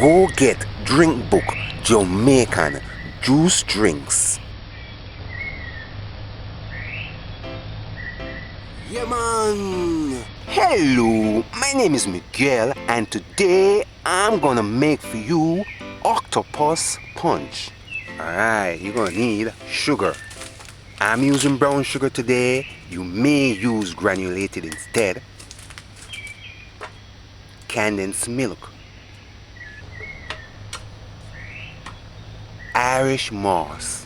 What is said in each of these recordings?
Go get Drink Book Jamaican juice drinks. Yeah man! Hello, my name is Miguel and today I'm gonna make for you octopus punch. Alright, you're gonna need sugar. I'm using brown sugar today. You may use granulated instead. Condensed milk. Irish moss.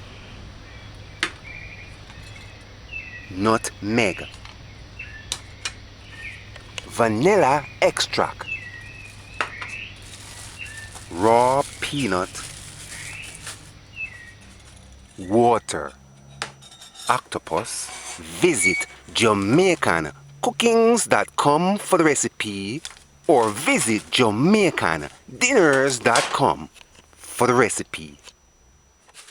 Nutmeg. Vanilla extract. Raw peanut. Water. Octopus. Visit JamaicanCookings.com for the recipe or visit JamaicanDinners.com for the recipe.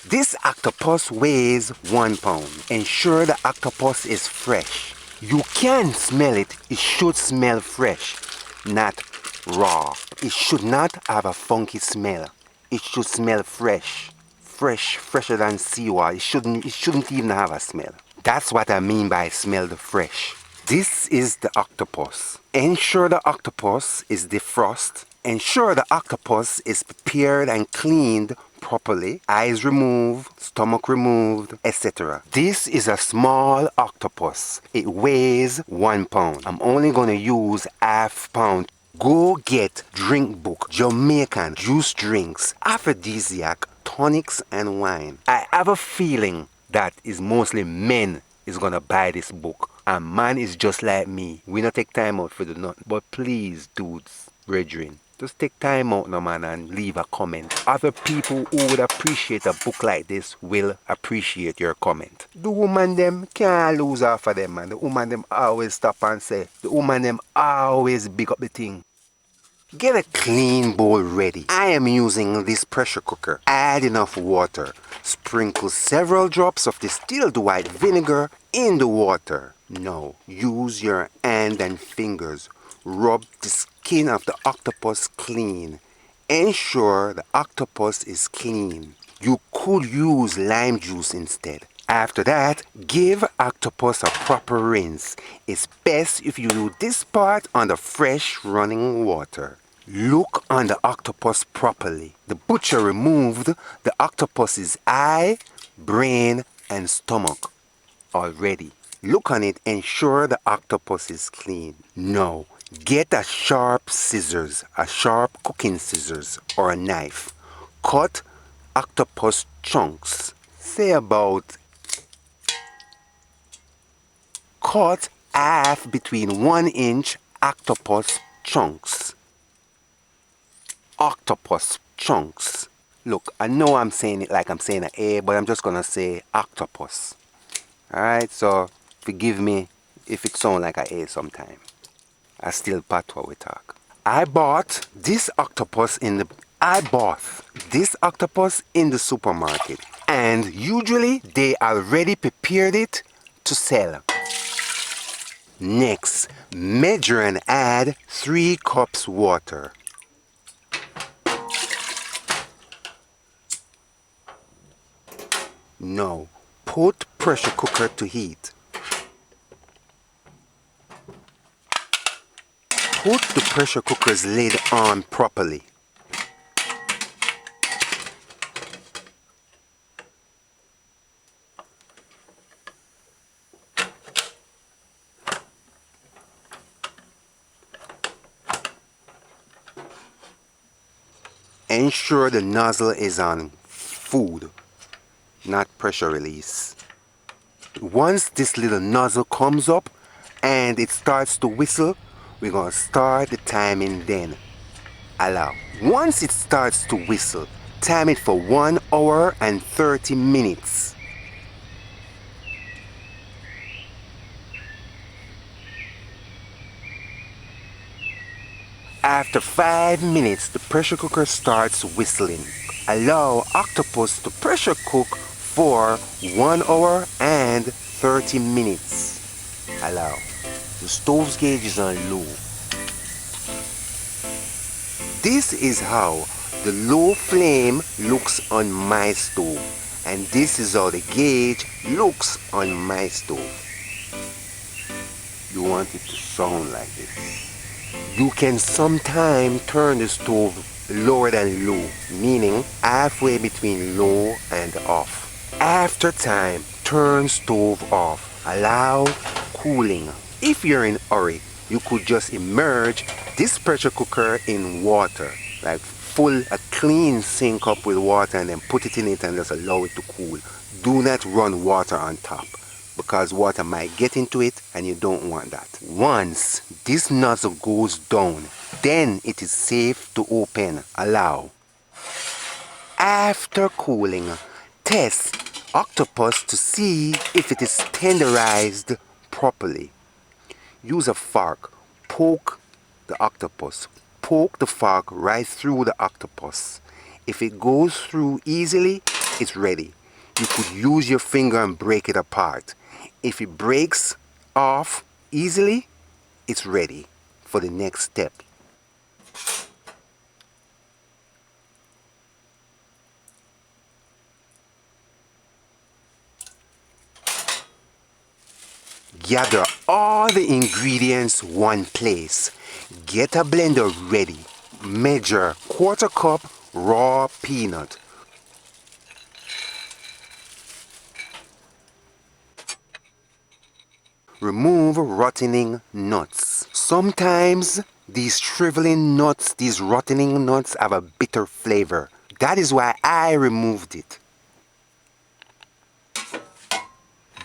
This octopus weighs 1 pound. Ensure the octopus is fresh. You can smell it. It should smell fresh, not raw. It should not have a funky smell. It should smell fresh. Fresher than seawater. It shouldn't even have a smell. That's what I mean by smell the fresh. This is the octopus. Ensure the octopus is defrosted. Ensure the octopus is prepared and cleaned properly. Eyes removed, stomach removed, etc. This is a small octopus. It weighs 1 pound. I'm only going to use ½ pound. Go get Drink Book Jamaican juice drinks, aphrodisiac, tonics and wine. I have a feeling that is mostly men is gonna buy this book. And man is just like me. We not take time out for the nut. But please, dudes, brethren, just take time out now, man, and leave a comment. Other people who would appreciate a book like this will appreciate your comment. The woman them can't lose off of them, man. The woman them always stop and say. The woman them always big up the thing. Get a clean bowl ready. I am using this pressure cooker. Add enough water. Sprinkle several drops of distilled white vinegar in the water. Now, use your hand and fingers. Rub the skin of the octopus clean. Ensure the octopus is clean. You could use lime juice instead. After that, give octopus a proper rinse. It's best if you do this part on the fresh running water. Look on the octopus properly. The butcher removed the octopus's eye, brain, and stomach already. Look on it, ensure the octopus is clean. Now, get a sharp scissors, a sharp cooking scissors, or a knife. Cut octopus chunks. Say about cut half between 1 inch octopus chunks. Octopus chunks. Look, I know I'm saying it like I'm saying an A, but I'm just gonna say octopus. Alright, so forgive me if it sounds like an A sometime. I still patois we talk. I bought this octopus in the supermarket, and usually they already prepared it to sell. Next, measure and add 3 cups water. Now, put pressure cooker to heat. Put the pressure cooker's lid on properly. Ensure the nozzle is on food, not pressure release. Once this little nozzle comes up and it starts to whistle, we're going to start the timing then. Allow. Once it starts to whistle, time it for 1 hour and 30 minutes. After 5 minutes, the pressure cooker starts whistling. Allow octopus to pressure cook for 1 hour and 30 minutes. Allow. The stove's gauge is on low. This is how The low flame looks on my stove, and this is how the gauge looks on my stove. You want it to sound like this. You can sometimes turn the stove lower than low, meaning halfway between low and off. After time, turn stove off. Allow cooling. If you're in a hurry, you could just immerse this pressure cooker in water, like fill a clean sink up with water and then put it in it and just allow it to cool. Do not run water on top, because water might get into it and you don't want that. Once this nozzle goes down, then it is safe to open. Allow. After cooling, test octopus to see if it is tenderized properly. Use a fork. Poke the octopus. Poke the fork right through the octopus. If it goes through easily, it's ready. You could use your finger and break it apart. If it breaks off easily, it's ready for the next step. Gather all the ingredients one place. Get a blender ready. Measure 1/4 cup raw peanut. Remove rotting nuts. Sometimes these shriveling nuts, these rotting nuts have a bitter flavor. That is why I removed it.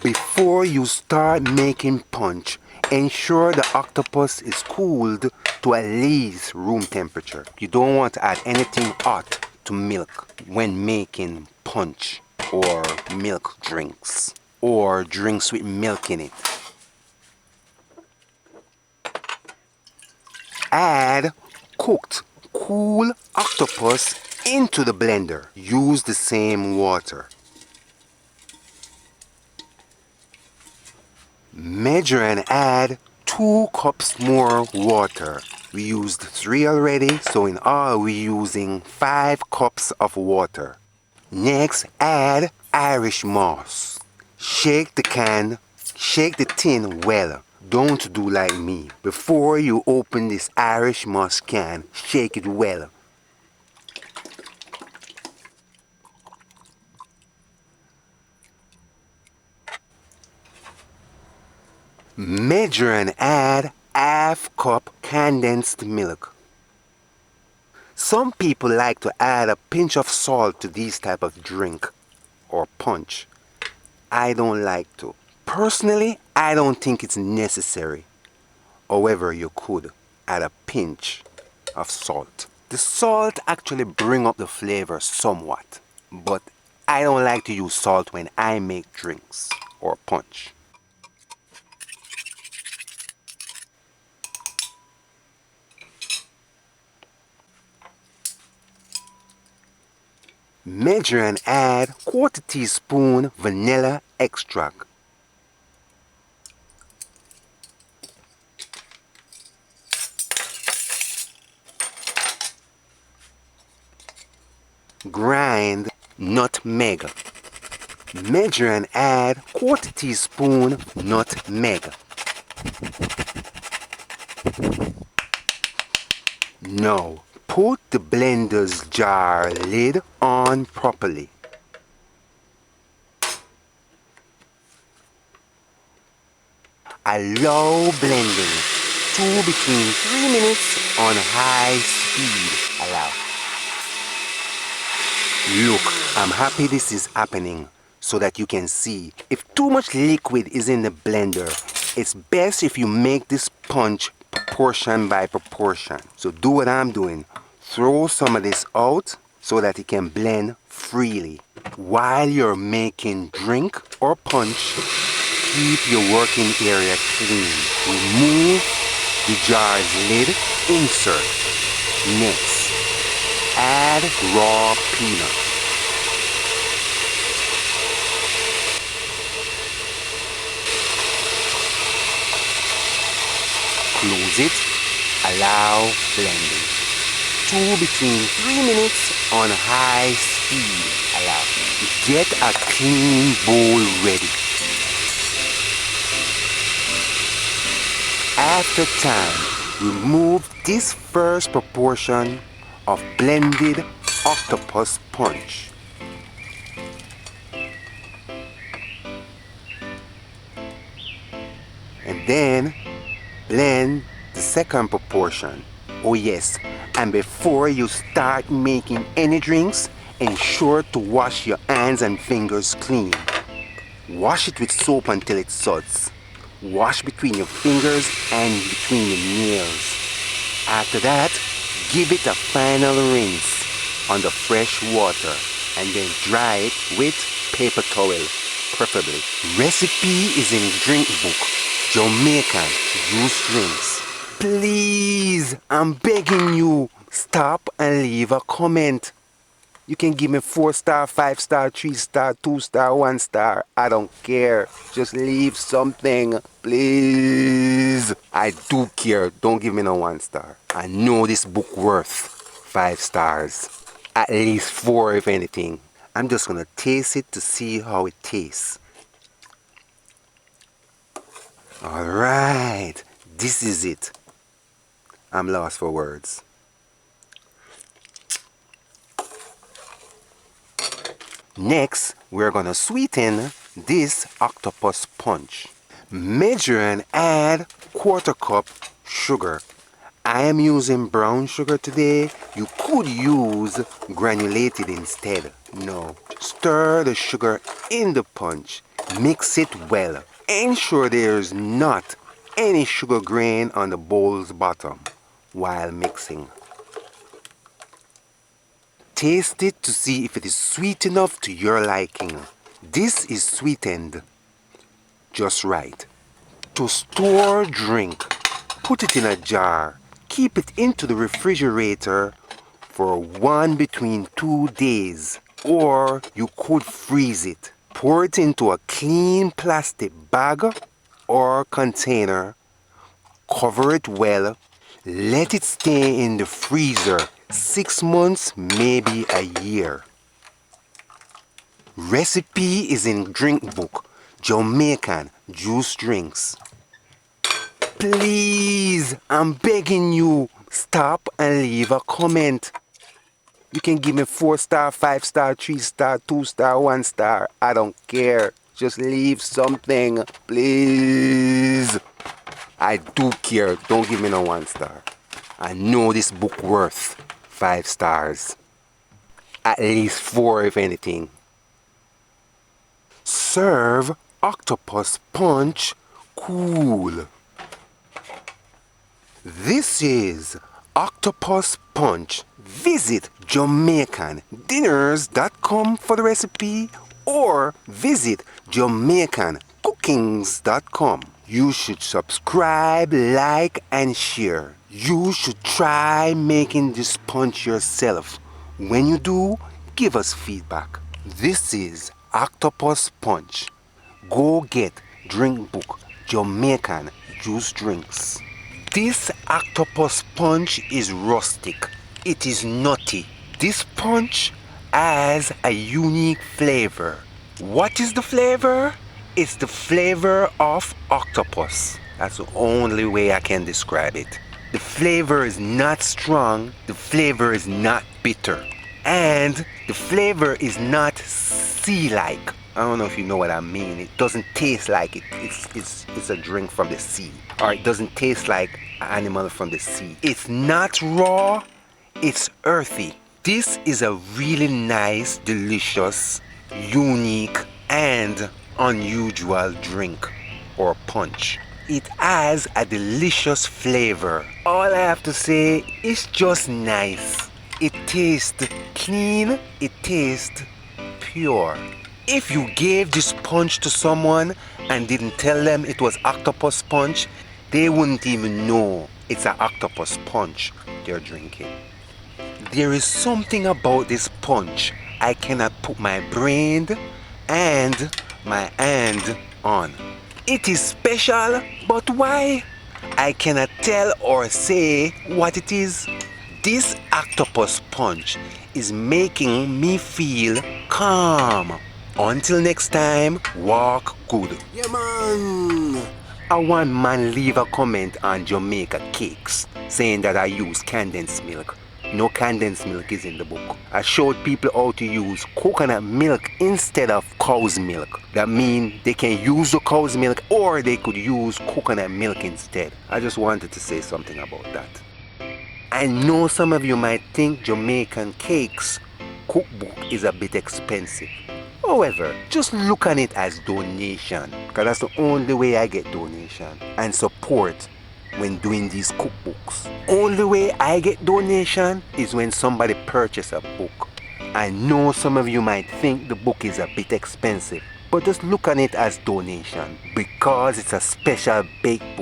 Before you start making punch, ensure the octopus is cooled to at least room temperature. You don't want to add anything hot to milk when making punch or milk drinks or drinks with milk in it. Add cooked, cool octopus into the blender. Use the same water. Measure and add 2 cups more water. We used 3 already, so in all we're using 5 cups of water. Next, add Irish moss. Shake the tin well. Don't do like me. Before you open this Irish moss can, shake it well. Measure and add 1/2 cup condensed milk. Some people like to add a pinch of salt to these type of drink or punch. I don't like to. Personally, I don't think it's necessary. However, you could add a pinch of salt. The salt actually brings up the flavor somewhat, but I don't like to use salt when I make drinks or punch. Measure and add 1/4 teaspoon vanilla extract. Grind nutmeg. Measure and add 1/4 teaspoon nutmeg. Now, put the blender's jar lid on properly. Allow blending to between 3 minutes on high speed. Allow. Look, I'm happy this is happening so that you can see. If too much liquid is in the blender, it's best if you make this punch proportion by proportion. So do what I'm doing. Throw some of this out so that it can blend freely. While you're making drink or punch, keep your working area clean. Remove the jar's lid. Insert. Next, add raw peanut. Close it. Allow blending. stew between 3 minutes on high speed. Get a clean bowl ready. After time, remove this first proportion of blended octopus punch. And then blend the second proportion. Oh yes, and before you start making any drinks, ensure to wash your hands and fingers clean. Wash it with soap until it suds. Wash between your fingers and between your nails. After that, give it a final rinse under fresh water and then dry it with paper towel, preferably. Recipe is in drink book, Jamaican juice drinks. Please, I'm begging you, stop and leave a comment. You can give me 4-star, 5-star, 3-star, 2-star, 1-star. I don't care. Just leave something, please. I do care. Don't give me no 1-star. I know this book worth 5 stars. At least 4 if anything. I'm just gonna taste it to see how it tastes. Alright, this is it. I'm lost for words. Next, we're gonna sweeten this octopus punch. Measure and add 1/4 cup sugar. I am using brown sugar today. You could use granulated instead. No. Stir the sugar in the punch. Mix it well. Ensure there's not any sugar grain on the bowl's bottom while mixing. Taste it to see if it is sweet enough to your liking. This is sweetened just right. To store drink, put it in a jar. Keep it into the refrigerator for 1 between 2 days, or you could freeze it. Pour it into a clean plastic bag or container. Cover it well. Let it stay in the freezer 6 months, maybe a year. Recipe is in drink book, Jamaican juice drinks. Please, I'm begging you, stop and leave a comment. You can give me 4-star, 5-star, 3-star, 2-star, 1-star. I don't care. Just leave something, please. I do care. Don't give me no 1-star. I know this book worth 5 stars. At least 4 if anything. Serve octopus punch cool. This is octopus punch. Visit JamaicanDinners.com for the recipe or visit JamaicanCookings.com. You should subscribe, like and share. You should try making this punch yourself. When you do, give us feedback. This is Octopus Punch. Go get drink book Jamaican juice drinks. This octopus punch is rustic. It is nutty. This punch has a unique flavor. What is the flavor? It's the flavor of octopus. That's the only way I can describe it. The flavor is not strong. The flavor is not bitter. And the flavor is not sea-like. I don't know if you know what I mean. It doesn't taste like it. It's a drink from the sea. Or it doesn't taste like an animal from the sea. It's not raw. It's earthy. This is a really nice, delicious, unique, and unusual drink or punch. It has a delicious flavor. All I have to say is just nice. It tastes clean. It tastes pure. If you gave this punch to someone and didn't tell them it was octopus punch, they wouldn't even know it's an octopus punch they're drinking. There is something about this punch I cannot put my brain and my hand on. It is special, but why? I cannot tell or say what it is, This octopus punch is making me feel calm. Until next time, walk good. Yeah, man. I want man leave a comment on Jamaica cakes saying that I use condensed milk. No condensed milk is in the book. I showed people how to use coconut milk instead of cow's milk. That means they can use the cow's milk or they could use coconut milk instead. I just wanted to say something about that. I know some of you might think Jamaican cakes cookbook is a bit expensive. However, just look on it as donation, because that's the only way I get donation and support when doing these cookbooks. Only way I get donation is when somebody purchase a book. I know some of you might think the book is a bit expensive, but just look on it as donation because it's a special baked book